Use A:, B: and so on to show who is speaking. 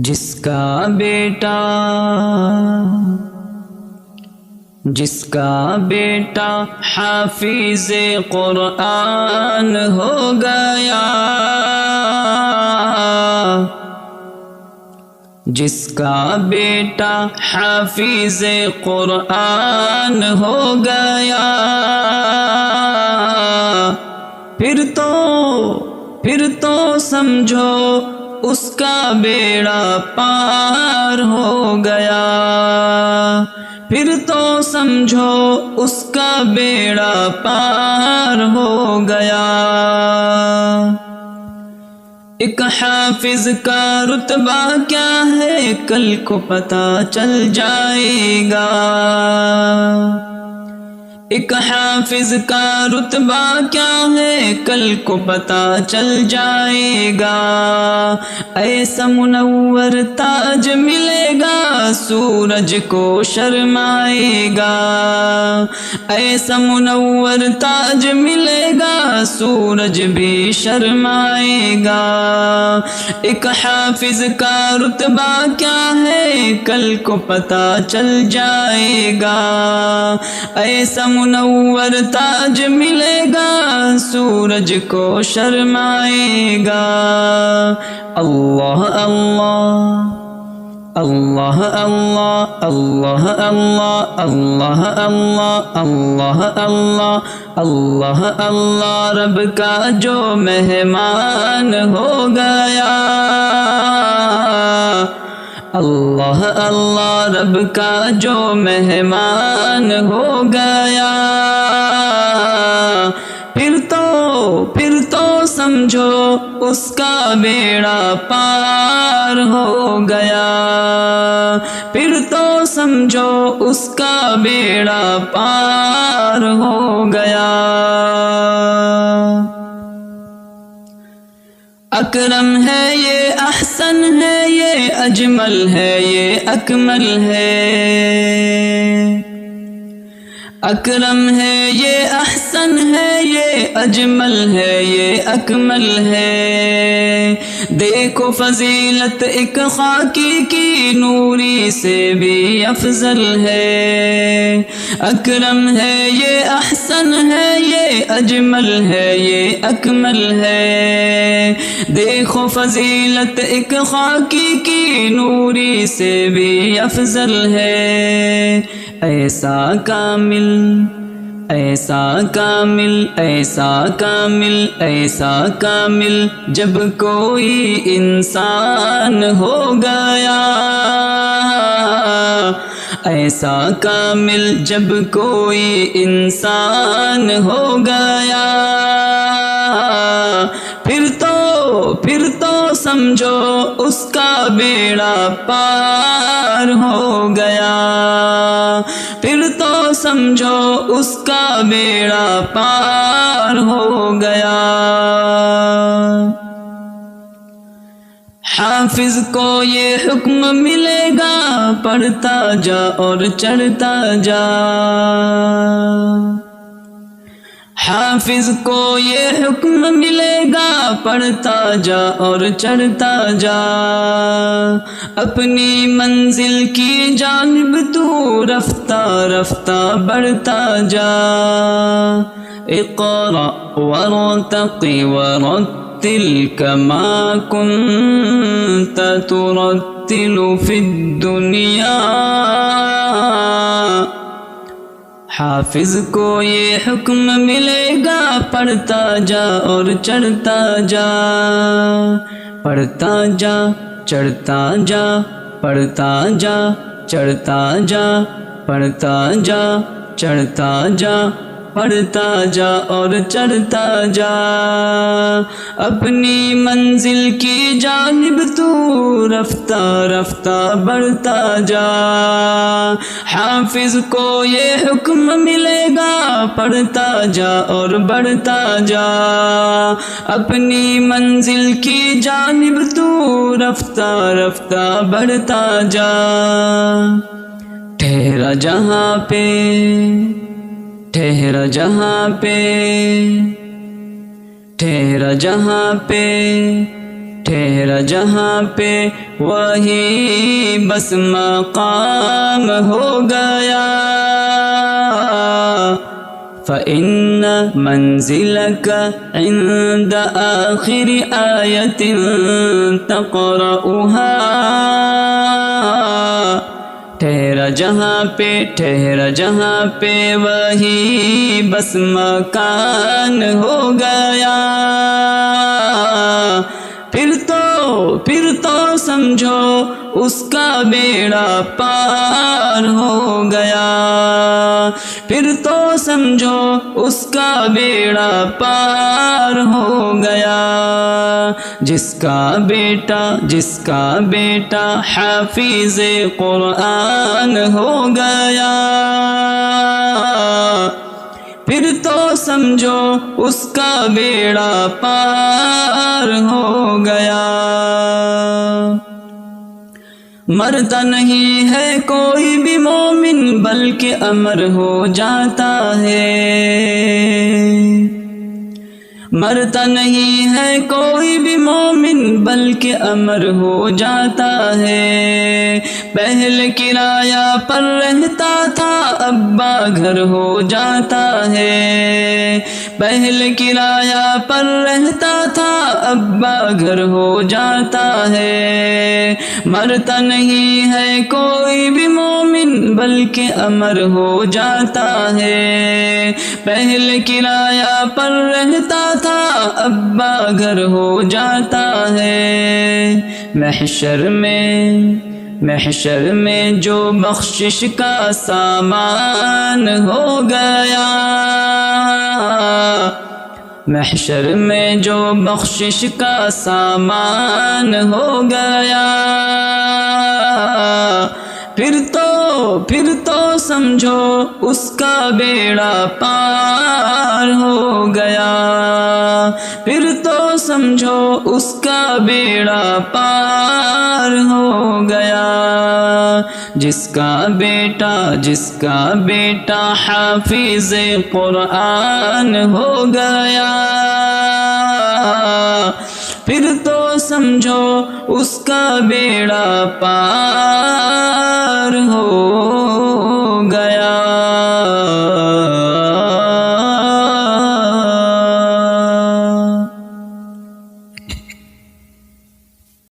A: جس کا بیٹا حافظ قرآن ہو گیا، جس کا بیٹا حافظ قرآن ہو گیا، پھر تو سمجھو اس کا بیڑا پار ہو گیا، پھر تو سمجھو اس کا بیڑا پار ہو گیا۔ ایک حافظ کا رتبہ کیا ہے کل کو پتہ چل جائے گا، ایک حافظ کا رتبہ کیا ہے کل کو پتہ چل جائے گا۔ ایسا منور تاج ملے گا سورج کو شرمائے گا، ایسا منور تاج ملے گا سورج بھی شرمائے گا۔ ایک حافظ کا رتبہ کیا ہے کل کو پتہ چل جائے گا، ایسا منور تاج ملے گا سورج کو شرمائے گا۔ اللہ اللہ اللہ اللہ اللہ اللہ اللہ اللہ اللہ اللہ اللہ اللہ، رب کا جو مہمان ہو گیا، اللہ اللہ رب کا جو مہمان ہو گیا، پھر تو سمجھو اس کا بیڑا پار ہو گیا، پھر تو سمجھو اس کا بیڑا پار ہو گیا۔ اکرم ہے یہ، احسن ہے یہ، اجمل ہے یہ، اکمل ہے، اکرم ہے یہ، احسن ہے یہ، اجمل ہے یہ، اکمل ہے۔ دیکھو فضیلت ایک خاکی کی نوری سے بھی افضل ہے، اکرم ہے یہ، احسن ہے یہ، اجمل ہے یہ، اکمل ہے۔ دیکھو فضیلت ایک خاکی کی نوری سے بھی افضل ہے، ایسا کامل ایسا کامل ایسا کامل ایسا کامل جب کوئی انسان ہو گیا، ایسا کامل جب کوئی انسان ہو گیا، پھر تو سمجھو اس کا بیڑا پار ہو گیا، پھر تو سمجھو اس کا بیڑا پار ہو گیا۔ حافظ کو یہ حکم ملے گا پڑھتا جا اور چڑھتا جا، حافظ کو یہ حکم ملے گا پڑھتا جا اور چڑھتا جا، اپنی منزل کی جانب تو رفتہ رفتہ بڑھتا جا۔ اقرأ وارتق ورتل كما كنت ترتل في الدنيا، حافظ کو یہ حکم ملے گا پڑھتا جا اور چڑھتا جا، پڑھتا جا چڑھتا جا، پڑھتا جا چڑھتا جا، پڑھتا جا چڑھتا جا، پڑھتا جا اور چڑھتا جا، اپنی منزل کی جانب تو رفتہ رفتہ بڑھتا جا۔ حافظ کو یہ حکم ملے گا پڑھتا جا اور بڑھتا جا، اپنی منزل کی جانب تو رفتہ رفتہ بڑھتا جا۔ ٹھہرا جہاں پہ ٹھہرا جہاں پہ ٹھہرا جہاں پہ ٹھہرا جہاں پہ وہی بس مقام ہو گیا فإن منزلك عند آخر آیت تقرأها ٹھہرا جہاں پہ وہی بس مکان ہو گیا پھر تو سمجھو اس کا بیڑا پار ہو گیا پھر تو سمجھو اس کا بیڑا پار ہو گیا جس کا بیٹا حافظ قرآن ہو گیا پھر تو سمجھو اس کا بیڑا پار ہو گیا مرتا نہیں ہے کوئی بھی مومن بلکہ امر ہو جاتا ہے مرتا نہیں ہے کوئی بھی مومن بلکہ امر ہو جاتا ہے پہلے کرایہ پر رہتا تھا ابا گھر ہو جاتا ہے پہلے کرایہ پر رہتا تھا ابا گھر ہو جاتا ہے مرتا نہیں ہے کوئی بھی مومن بلکہ امر ہو جاتا ہے پہلے کرایہ پر رہتا تھا ابا گھر ہو جاتا ہے محشر میں جو بخشش کا سامان ہو گیا محشر میں جو بخشش کا سامان ہو گیا پھر تو سمجھو اس کا بیڑا پار ہو گیا پھر تو سمجھو اس کا بیڑا پار ہو گیا جس کا بیٹا حافظ قرآن ہو گیا پھر تو سمجھو اس کا بیڑا پار ہو